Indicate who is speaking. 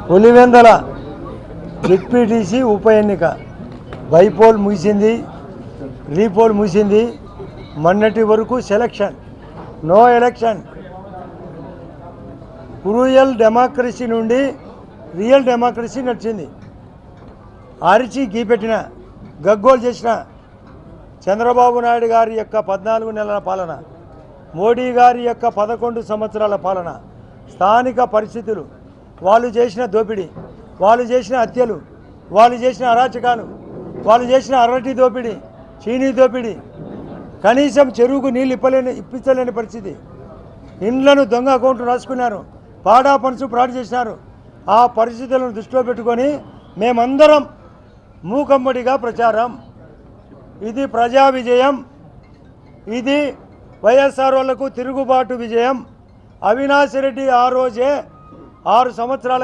Speaker 1: Pulivendula ZPTC ఉప ఎన్నిక bypoll ముగిసింది, రీపోల్ ముగిసింది. మొన్నటి వరకు selection, no election. Cruel democracy నుండి రియల్ డెమోక్రసీ నడిచింది. అరిచి గీపెట్టిన గగ్గోలు చేసిన చంద్రబాబు నాయుడు గారి యొక్క 14 నెలల పాలన, మోడీ గారి యొక్క 11 సంవత్సరాల పాలన, స్థానిక పరిస్థితులు, వాళ్ళు చేసిన దోపిడీ, వాళ్ళు చేసిన హత్యలు, వాళ్ళు చేసిన అరాచకాలు, వాళ్ళు చేసిన అరటి దోపిడీ, చీనీ దోపిడీ, కనీసం చెరువుకు నీళ్ళు ఇప్పించలేని పరిస్థితి. ఇండ్లను దొంగ అకౌంట్లు రాసుకున్నారు, పాడా పనుసు ఫ్రాడ్ చేసినారు. ఆ పరిస్థితులను దృష్టిలో పెట్టుకొని మేమందరం మూకమ్మడిగా ప్రచారం. ఇది ప్రజా విజయం, ఇది వైఎస్ఆర్ వాళ్లకు తిరుగుబాటు విజయం. అవినాష్ రెడ్డి ఆ రోజే 6 సంవత్సరాల